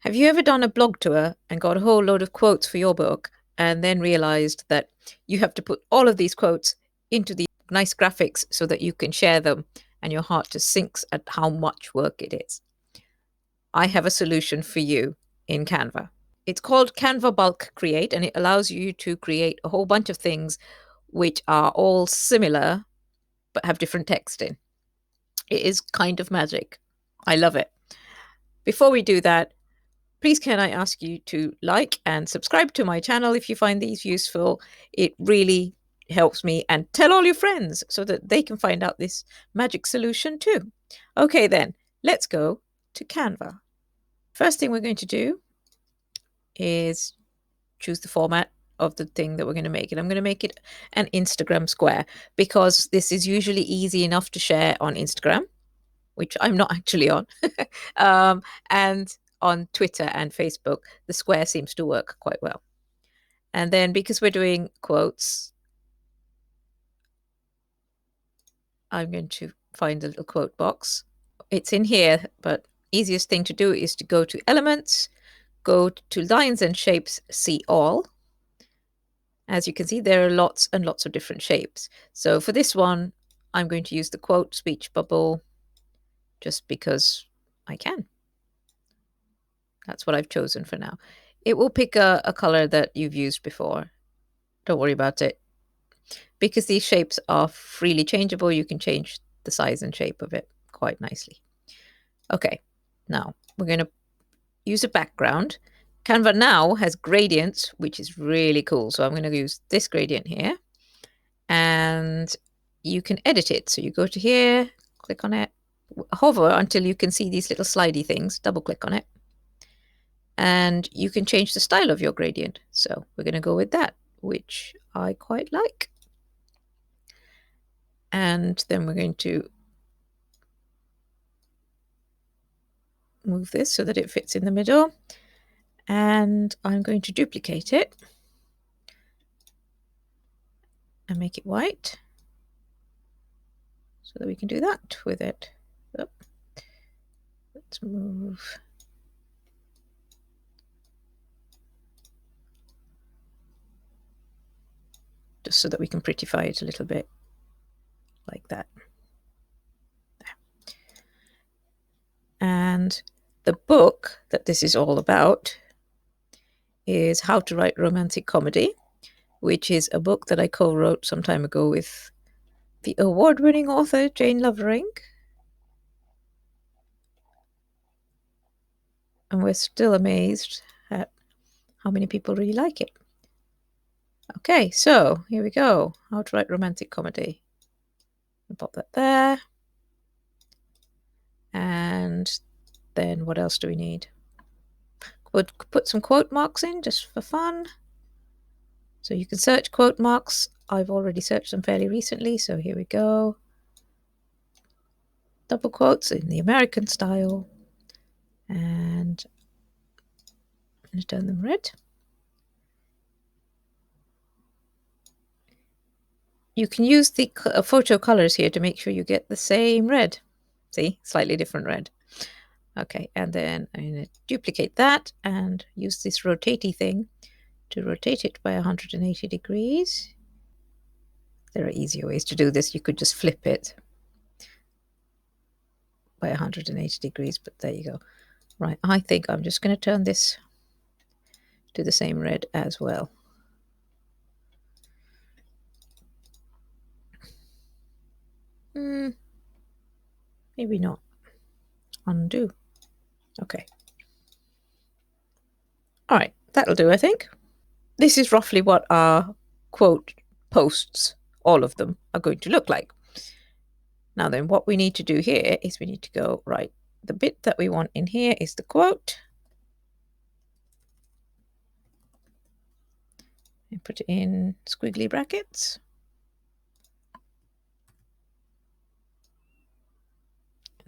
Have you ever done a blog tour and got a whole load of quotes for your book and then realized that you have to put all of these quotes into the nice graphics so that you can share them and your heart just sinks at how much work it is? I have a solution for you in Canva. It's called Canva Bulk Create, and it allows you to create a whole bunch of things which are all similar but have different text in. It is kind of magic. I love it. Before we do that, please can I ask you to like and subscribe to my channel if you find these useful. It really helps me, and tell all your friends so that they can find out this magic solution too. Okay then, let's go to Canva. First thing we're going to do is choose the format of the thing that we're going to make it. I'm going to make it an Instagram square because this is usually easy enough to share on Instagram, which I'm not actually on. And on Twitter and Facebook, the square seems to work quite well. And then because we're doing quotes, I'm going to find a little quote box. It's in here, but easiest thing to do is to go to Elements, go to Lines and Shapes, see all. As you can see, there are lots and lots of different shapes. So for this one, I'm going to use the quote speech bubble just because I can. That's what I've chosen for now. It will pick a color that you've used before. Don't worry about it. Because these shapes are freely changeable, you can change the size and shape of it quite nicely. Okay, now we're going to use a background. Canva now has gradients, which is really cool. So I'm going to use this gradient here, and you can edit it. So you go to here, click on it, hover until you can see these little slidey things, double click on it, and you can change the style of your gradient. So we're going to go with that, which I quite like. And then we're going to move this so that it fits in the middle. And I'm going to duplicate it and make it white so that we can do that with it. Oh, let's move. Just so that we can prettify it a little bit like that. And the book that this is all about is How to Write Romantic Comedy, which is a book that I co-wrote some time ago with the award-winning author Jane Lovering. And we're still amazed at how many people really like it. Okay, so here we go. How to Write Romantic Comedy. I'll pop that there. And then what else do we need? Put some quote marks in just for fun. So you can search quote marks. I've already searched them fairly recently, so here we go. Double quotes in the American style. And I'm going to turn them red. You can use the photo colors here to make sure you get the same red. See, slightly different red. Okay, and then I'm going to duplicate that and use this rotatey thing to rotate it by 180 degrees. There are easier ways to do this. You could just flip it by 180 degrees, but there you go. Right, I think I'm just going to turn this to the same red as well. Maybe not. Undo. Okay. All right, that'll do, I think. This is roughly what our quote posts, all of them, are going to look like. Now then, what we need to do here is we need to go, right, the bit that we want in here is the quote. And put it in squiggly brackets.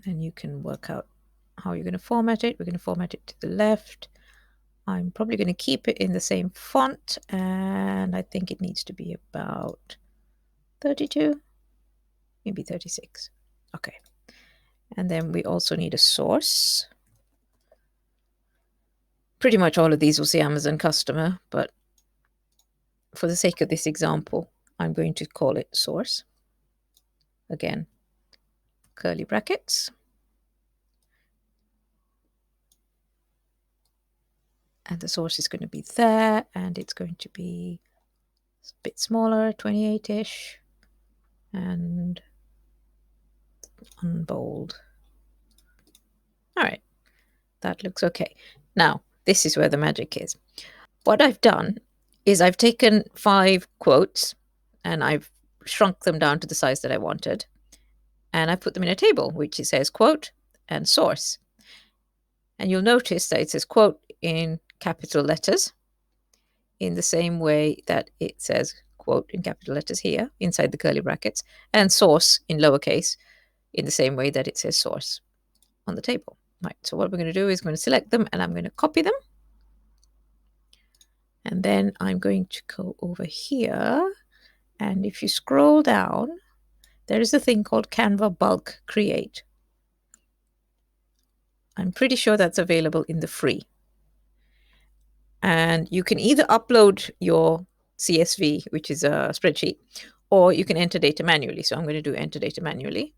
And you can work out how you're going to format it. We're going to format it to the left. I'm probably going to keep it in the same font, and I think it needs to be about 32, maybe 36. Okay. And then we also need a source. Pretty much all of these will say Amazon customer, but for the sake of this example, I'm going to call it source. Again, curly brackets. And the source is going to be there, and it's going to be a bit smaller, 28-ish, and unbold. All right, that looks okay. Now, this is where the magic is. What I've done is I've taken 5 quotes and I've shrunk them down to the size that I wanted. And I put them in a table, which it says quote and source. And you'll notice that it says quote in capital letters in the same way that it says quote in capital letters here inside the curly brackets, and source in lowercase in the same way that it says source on the table. Right, so what we're going to do is I'm going to select them and I'm going to copy them. And then I'm going to go over here. And if you scroll down, there is a thing called Canva Bulk Create. I'm pretty sure that's available in the free. And you can either upload your CSV, which is a spreadsheet, or you can enter data manually. So I'm going to do enter data manually.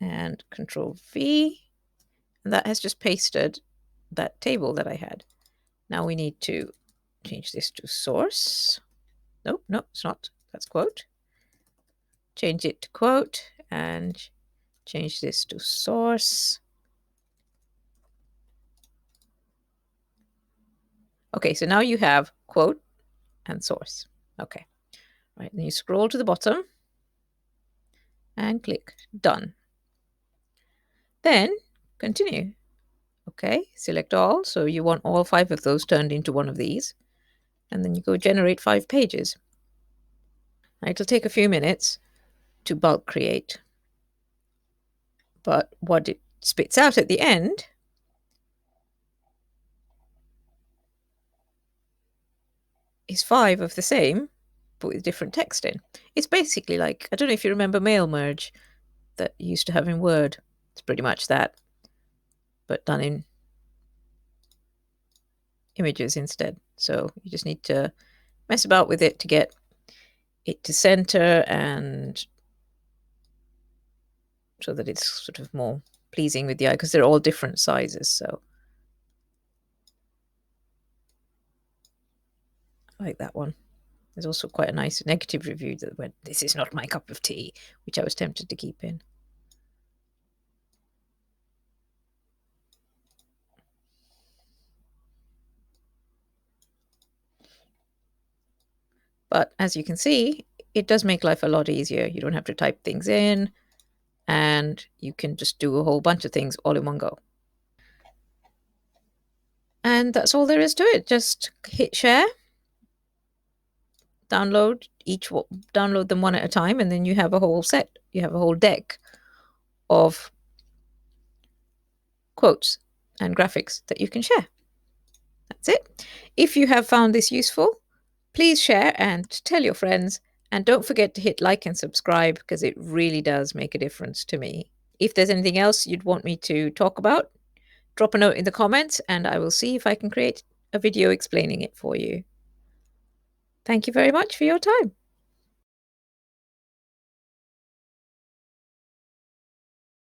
And Control V. And that has just pasted that table that I had. Now we need to change this to source. No, it's not. That's quote. Change it to quote and change this to source. Okay, so now you have quote and source. Okay, right, then you scroll to the bottom and click done. Then continue. Okay, select all. So you want all 5 of those turned into one of these. And then you go generate 5 pages. Now, it'll take a few minutes to bulk create. But what it spits out at the end is 5 of the same, but with different text in. It's basically like, I don't know if you remember mail merge that you used to have in Word. It's pretty much that, but done in images instead. So you just need to mess about with it to get it to center and so that it's sort of more pleasing with the eye, because they're all different sizes. So I like that one. There's also quite a nice negative review that went, "This is not my cup of tea," which I was tempted to keep in. But as you can see, it does make life a lot easier. You don't have to type things in, and you can just do a whole bunch of things all in one go. And that's all there is to it. Just hit share, download download them one at a time, and then you have a whole set. You have a whole deck of quotes and graphics that you can share. That's it. If you have found this useful, please share and tell your friends. And don't forget to hit like and subscribe, because it really does make a difference to me. If there's anything else you'd want me to talk about, drop a note in the comments and I will see if I can create a video explaining it for you. Thank you very much for your time.